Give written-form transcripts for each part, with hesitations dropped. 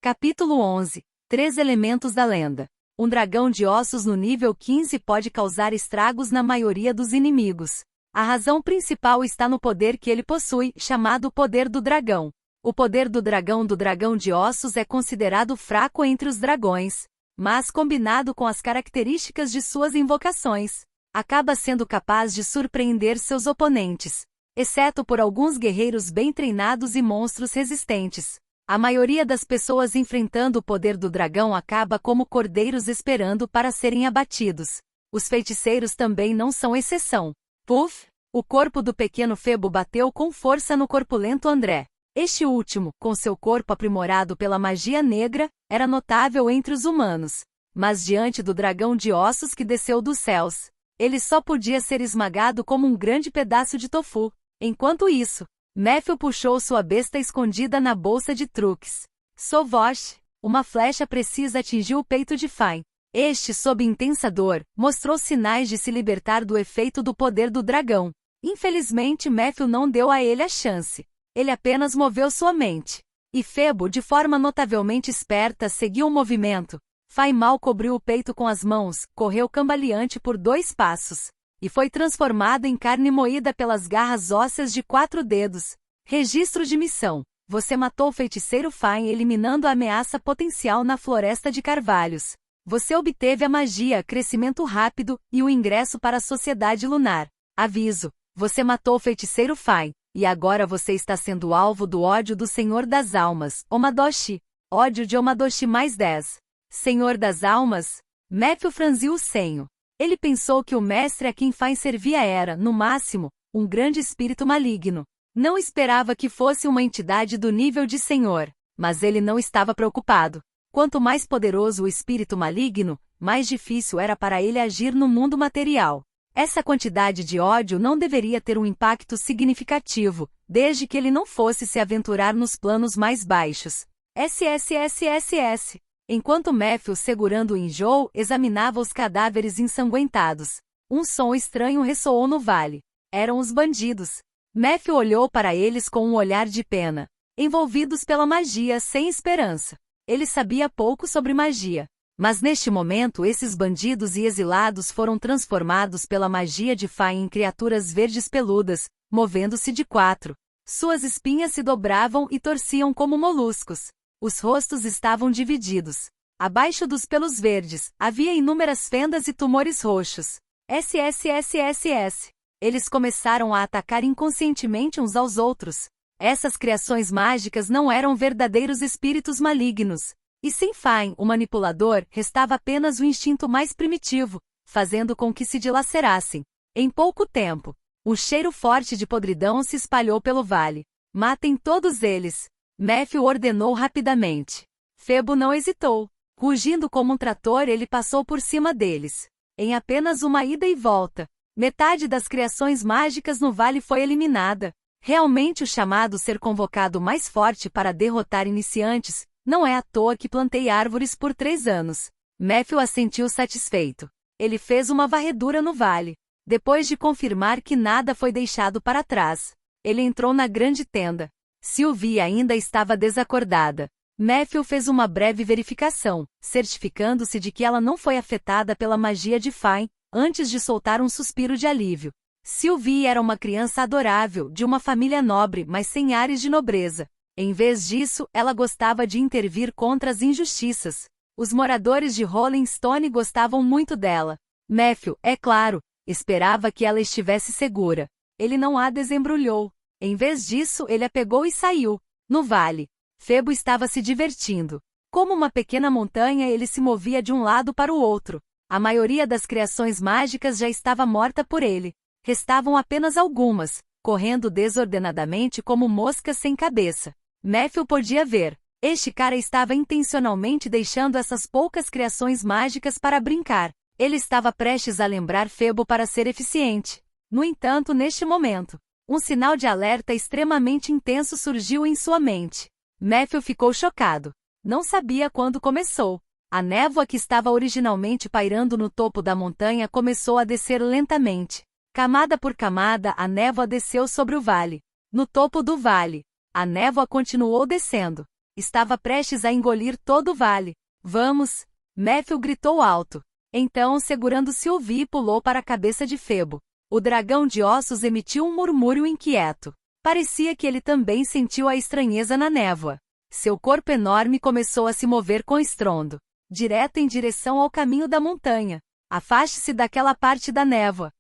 Capítulo 11. 3 elementos da lenda. Um dragão de ossos no nível 15 pode causar estragos na maioria dos inimigos. A razão principal está no poder que ele possui, chamado Poder do Dragão. O poder do dragão de ossos é considerado fraco entre os dragões, mas combinado com as características de suas invocações, acaba sendo capaz de surpreender seus oponentes, exceto por alguns guerreiros bem treinados e monstros resistentes. A maioria das pessoas enfrentando o poder do dragão acaba como cordeiros esperando para serem abatidos. Os feiticeiros também não são exceção. Puff! O corpo do pequeno Febo bateu com força no corpulento André. Este último, com seu corpo aprimorado pela magia negra, era notável entre os humanos. Mas diante do dragão de ossos que desceu dos céus, ele só podia ser esmagado como um grande pedaço de tofu. Enquanto isso, Matthew puxou sua besta escondida na bolsa de truques. Sovosh! Uma flecha precisa atingiu o peito de Fine. Este, sob intensa dor, mostrou sinais de se libertar do efeito do poder do dragão. Infelizmente Matthew não deu a ele a chance. Ele apenas moveu sua mente. E Febo, de forma notavelmente esperta, seguiu o movimento. Fine mal cobriu o peito com as mãos, correu cambaleante por 2 passos. E foi transformado em carne moída pelas garras ósseas de 4 dedos. Registro de missão. Você matou o feiticeiro Fine eliminando a ameaça potencial na floresta de carvalhos. Você obteve a magia, crescimento rápido, e o ingresso para a Sociedade Lunar. Aviso. Você matou o feiticeiro Fine, e agora você está sendo alvo do ódio do Senhor das Almas, Omadoshi. Ódio de Omadoshi mais 10. Senhor das Almas? Matthew franziu o senho. Ele pensou que o mestre a quem Fine servia era, no máximo, um grande espírito maligno. Não esperava que fosse uma entidade do nível de senhor, mas ele não estava preocupado. Quanto mais poderoso o espírito maligno, mais difícil era para ele agir no mundo material. Essa quantidade de ódio não deveria ter um impacto significativo, desde que ele não fosse se aventurar nos planos mais baixos. SSSSS. Enquanto Matthew, segurando o enjoo, examinava os cadáveres ensanguentados, um som estranho ressoou no vale. Eram os bandidos. Matthew olhou para eles com um olhar de pena. Envolvidos pela magia sem esperança. Ele sabia pouco sobre magia. Mas neste momento esses bandidos e exilados foram transformados pela magia de Fine em criaturas verdes peludas, movendo-se de 4. Suas espinhas se dobravam e torciam como moluscos. Os rostos estavam divididos. Abaixo dos pelos verdes, havia inúmeras fendas e tumores roxos. SSSSS. Eles começaram a atacar inconscientemente uns aos outros. Essas criações mágicas não eram verdadeiros espíritos malignos. E sem Fine, o manipulador, restava apenas o instinto mais primitivo, fazendo com que se dilacerassem. Em pouco tempo, um cheiro forte de podridão se espalhou pelo vale. Matem todos eles! Matthew ordenou rapidamente. Febo não hesitou. Rugindo como um trator, ele passou por cima deles. Em apenas uma ida e volta, metade das criações mágicas no vale foi eliminada. Realmente o chamado ser convocado mais forte para derrotar iniciantes, não é à toa que plantei árvores por 3 anos. Matthew assentiu satisfeito. Ele fez uma varredura no vale. Depois de confirmar que nada foi deixado para trás, ele entrou na grande tenda. Sylvie ainda estava desacordada. Matthew fez uma breve verificação, certificando-se de que ela não foi afetada pela magia de Fine, antes de soltar um suspiro de alívio. Sylvie era uma criança adorável, de uma família nobre, mas sem ares de nobreza. Em vez disso, ela gostava de intervir contra as injustiças. Os moradores de Rolling Stone gostavam muito dela. Matthew, é claro, esperava que ela estivesse segura. Ele não a desembrulhou. Em vez disso, ele a pegou e saiu. No vale, Febo estava se divertindo. Como uma pequena montanha, ele se movia de um lado para o outro. A maioria das criações mágicas já estava morta por ele. Restavam apenas algumas, correndo desordenadamente como moscas sem cabeça. Matthew podia ver. Este cara estava intencionalmente deixando essas poucas criações mágicas para brincar. Ele estava prestes a lembrar Febo para ser eficiente. No entanto, neste momento, um sinal de alerta extremamente intenso surgiu em sua mente. Matthew ficou chocado. Não sabia quando começou. A névoa que estava originalmente pairando no topo da montanha começou a descer lentamente. Camada por camada, a névoa desceu sobre o vale. No topo do vale, a névoa continuou descendo. Estava prestes a engolir todo o vale. Vamos! Matthew gritou alto. Então, segurando Sylvie, pulou para a cabeça de Febo. O dragão de ossos emitiu um murmúrio inquieto. Parecia que ele também sentiu a estranheza na névoa. Seu corpo enorme começou a se mover com estrondo, direto em direção ao caminho da montanha. Afaste-se daquela parte da névoa.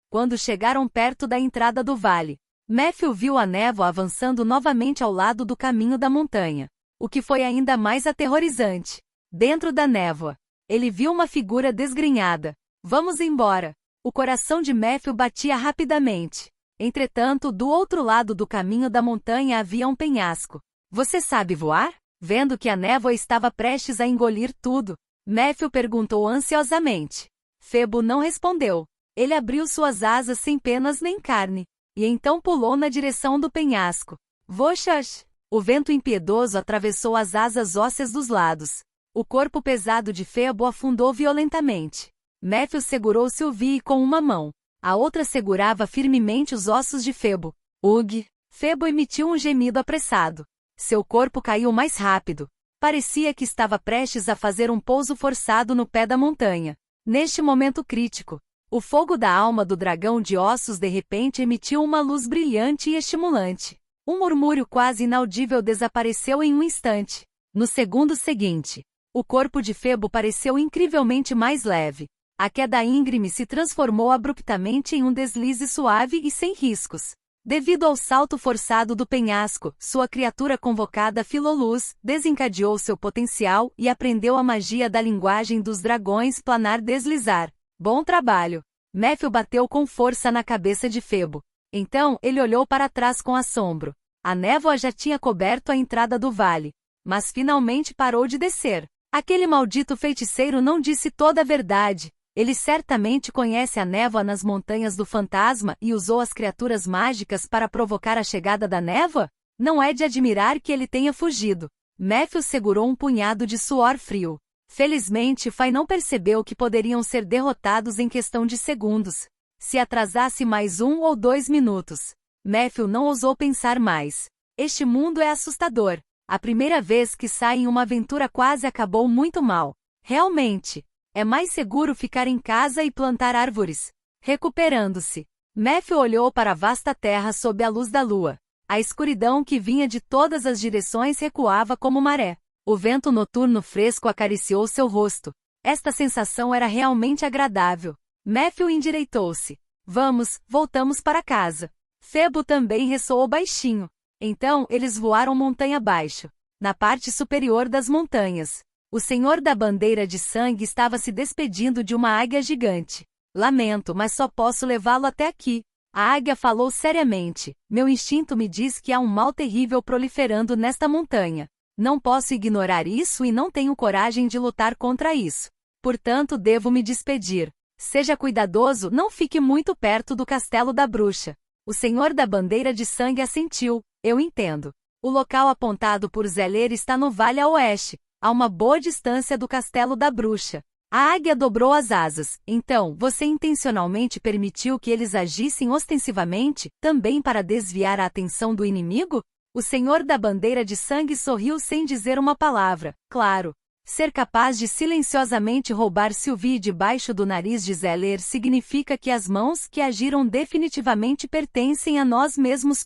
Quando chegaram perto da entrada do vale, Matthew viu a névoa avançando novamente ao lado do caminho da montanha. O que foi ainda mais aterrorizante. Dentro da névoa, ele viu uma figura desgrenhada. Vamos embora. O coração de Matthew batia rapidamente. Entretanto, do outro lado do caminho da montanha havia um penhasco. Você sabe voar? Vendo que a névoa estava prestes a engolir tudo, Matthew perguntou ansiosamente. Febo não respondeu. Ele abriu suas asas sem penas nem carne, e então pulou na direção do penhasco. Voxax! O vento impiedoso atravessou as asas ósseas dos lados. O corpo pesado de Febo afundou violentamente. Matthew segurou Sylvie com uma mão. A outra segurava firmemente os ossos de Febo. Ugh! Febo emitiu um gemido apressado. Seu corpo caiu mais rápido. Parecia que estava prestes a fazer um pouso forçado no pé da montanha. Neste momento crítico, o fogo da alma do dragão de ossos de repente emitiu uma luz brilhante e estimulante. Um murmúrio quase inaudível desapareceu em um instante. No segundo seguinte, o corpo de Febo pareceu incrivelmente mais leve. A queda íngreme se transformou abruptamente em um deslize suave e sem riscos. Devido ao salto forçado do penhasco, sua criatura convocada Filoluz desencadeou seu potencial e aprendeu a magia da linguagem dos dragões planar-deslizar. Bom trabalho! Matthew bateu com força na cabeça de Febo. Então, ele olhou para trás com assombro. A névoa já tinha coberto a entrada do vale, mas finalmente parou de descer. Aquele maldito feiticeiro não disse toda a verdade. Ele certamente conhece a névoa nas montanhas do fantasma e usou as criaturas mágicas para provocar a chegada da névoa? Não é de admirar que ele tenha fugido. Matthew segurou um punhado de suor frio. Felizmente, Fay não percebeu que poderiam ser derrotados em questão de segundos. Se atrasasse mais 1 ou 2 minutos. Matthew não ousou pensar mais. Este mundo é assustador. A primeira vez que sai em uma aventura quase acabou muito mal. Realmente. É mais seguro ficar em casa e plantar árvores. Recuperando-se, Matthew olhou para a vasta terra sob a luz da lua. A escuridão que vinha de todas as direções recuava como maré. O vento noturno fresco acariciou seu rosto. Esta sensação era realmente agradável. Matthew endireitou-se. Vamos, voltamos para casa. Febo também ressoou baixinho. Então, eles voaram montanha abaixo, na parte superior das montanhas. O senhor da bandeira de sangue estava se despedindo de uma águia gigante. Lamento, mas só posso levá-lo até aqui. A águia falou seriamente. Meu instinto me diz que há um mal terrível proliferando nesta montanha. Não posso ignorar isso e não tenho coragem de lutar contra isso. Portanto, devo me despedir. Seja cuidadoso, não fique muito perto do castelo da bruxa. O senhor da bandeira de sangue assentiu. Eu entendo. O local apontado por Zeller está no vale a oeste, a uma boa distância do castelo da bruxa. A águia dobrou as asas. Então, você intencionalmente permitiu que eles agissem ostensivamente, também para desviar a atenção do inimigo? O senhor da bandeira de sangue sorriu sem dizer uma palavra. Claro. Ser capaz de silenciosamente roubar Sylvie debaixo do nariz de Zeller significa que as mãos que agiram definitivamente pertencem a nós mesmos.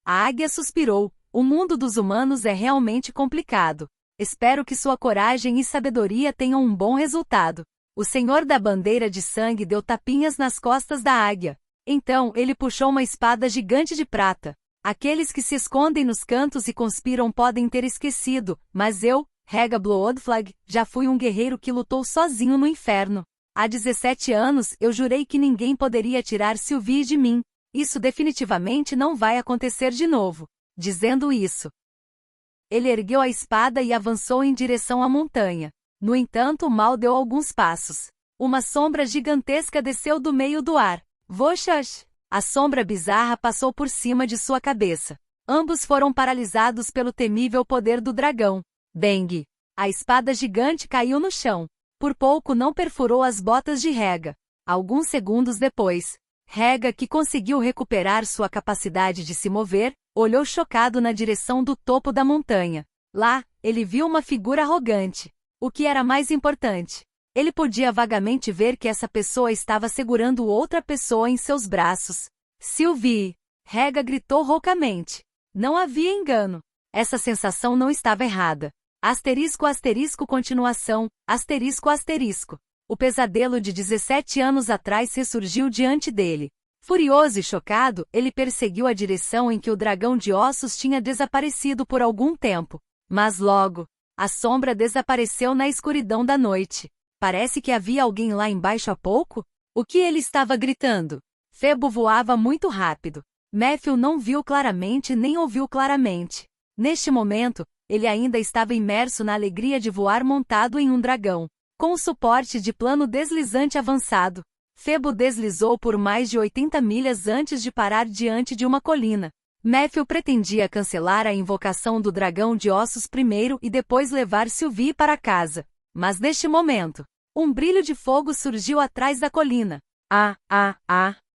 A águia suspirou. O mundo dos humanos é realmente complicado. Espero que sua coragem e sabedoria tenham um bom resultado. O senhor da bandeira de sangue deu tapinhas nas costas da águia. Então, ele puxou uma espada gigante de prata. Aqueles que se escondem nos cantos e conspiram podem ter esquecido, mas eu, Rega Bloodflag, já fui um guerreiro que lutou sozinho no inferno. Há 17 anos, eu jurei que ninguém poderia tirar Sylvie de mim. Isso definitivamente não vai acontecer de novo. Dizendo isso, ele ergueu a espada e avançou em direção à montanha. No entanto, mal deu alguns passos. Uma sombra gigantesca desceu do meio do ar. Voxax! A sombra bizarra passou por cima de sua cabeça. Ambos foram paralisados pelo temível poder do dragão. Bang! A espada gigante caiu no chão. Por pouco não perfurou as botas de Rega. Alguns segundos depois, Rega, que conseguiu recuperar sua capacidade de se mover, olhou chocado na direção do topo da montanha. Lá, ele viu uma figura arrogante. O que era mais importante? Ele podia vagamente ver que essa pessoa estava segurando outra pessoa em seus braços. Sylvie! Rega gritou roucamente. Não havia engano. Essa sensação não estava errada. Asterisco asterisco continuação, asterisco asterisco. O pesadelo de 17 anos atrás ressurgiu diante dele. Furioso e chocado, ele perseguiu a direção em que o dragão de ossos tinha desaparecido por algum tempo. Mas logo, a sombra desapareceu na escuridão da noite. Parece que havia alguém lá embaixo há pouco? O que ele estava gritando? Febo voava muito rápido. Matthew não viu claramente nem ouviu claramente. Neste momento, ele ainda estava imerso na alegria de voar montado em um dragão, com o suporte de plano deslizante avançado. Febo deslizou por mais de 80 milhas antes de parar diante de uma colina. Matthew pretendia cancelar a invocação do dragão de ossos primeiro e depois levar Sylvie para casa. Mas neste momento, um brilho de fogo surgiu atrás da colina.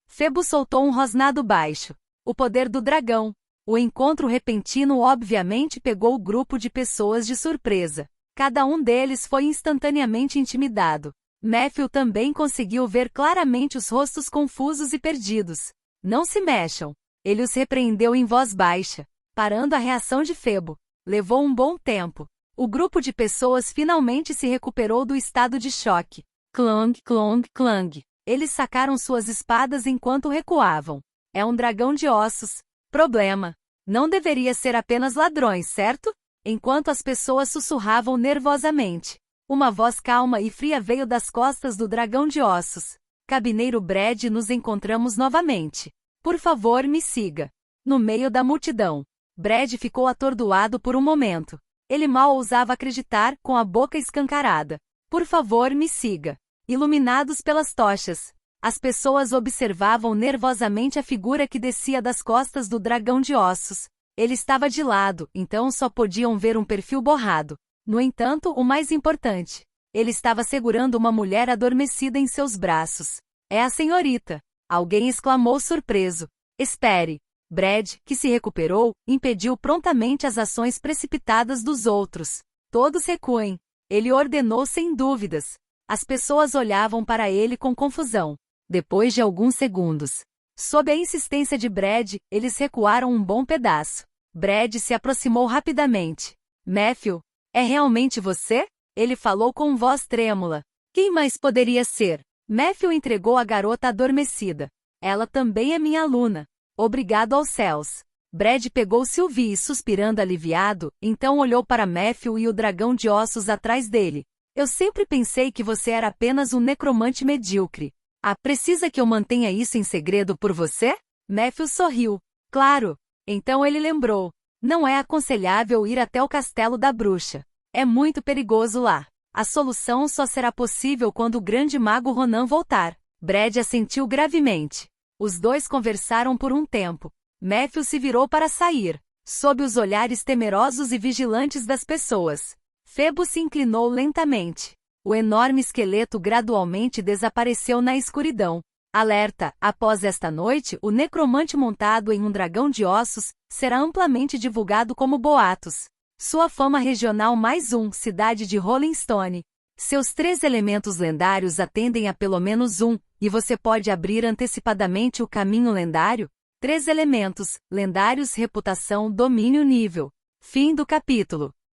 Febo soltou um rosnado baixo. O poder do dragão. O encontro repentino obviamente pegou o grupo de pessoas de surpresa. Cada um deles foi instantaneamente intimidado. Matthew também conseguiu ver claramente os rostos confusos e perdidos. Não se mexam. Ele os repreendeu em voz baixa, parando a reação de Febo. Levou um bom tempo. O grupo de pessoas finalmente se recuperou do estado de choque. Clang, clang, clang. Eles sacaram suas espadas enquanto recuavam. É um dragão de ossos. Problema. Não deveria ser apenas ladrões, certo? Enquanto as pessoas sussurravam nervosamente. Uma voz calma e fria veio das costas do dragão de ossos. Cabineiro Brad, nos encontramos novamente. Por favor, me siga. No meio da multidão. Brad ficou atordoado por um momento. Ele mal ousava acreditar, com a boca escancarada. Por favor, me siga. Iluminados pelas tochas, as pessoas observavam nervosamente a figura que descia das costas do dragão de ossos. Ele estava de lado, então só podiam ver um perfil borrado. No entanto, o mais importante, ele estava segurando uma mulher adormecida em seus braços. É a senhorita! Alguém exclamou surpreso. Espere! Brad, que se recuperou, impediu prontamente as ações precipitadas dos outros. Todos recuem. Ele ordenou sem dúvidas. As pessoas olhavam para ele com confusão. Depois de alguns segundos, sob a insistência de Brad, eles recuaram um bom pedaço. Brad se aproximou rapidamente. Matthew, é realmente você? Ele falou com voz trêmula. Quem mais poderia ser? Matthew entregou a garota adormecida. Ela também é minha aluna. Obrigado aos céus. Brad pegou Sylvie suspirando aliviado, então olhou para Matthew e o dragão de ossos atrás dele. Eu sempre pensei que você era apenas um necromante medíocre. Precisa que eu mantenha isso em segredo por você? Matthew sorriu. Claro. Então ele lembrou. Não é aconselhável ir até o castelo da bruxa. É muito perigoso lá. A solução só será possível quando o grande mago Ronan voltar. Brad assentiu gravemente. Os dois conversaram por um tempo. Matthew se virou para sair, sob os olhares temerosos e vigilantes das pessoas. Febo se inclinou lentamente. O enorme esqueleto gradualmente desapareceu na escuridão. Alerta! Após esta noite, o necromante montado em um dragão de ossos será amplamente divulgado como boatos. Sua fama regional cidade de Rolling Stone. Seus 3 elementos lendários atendem a pelo menos um, e você pode abrir antecipadamente o caminho lendário? 3 elementos, lendários, reputação, domínio, nível. Fim do capítulo.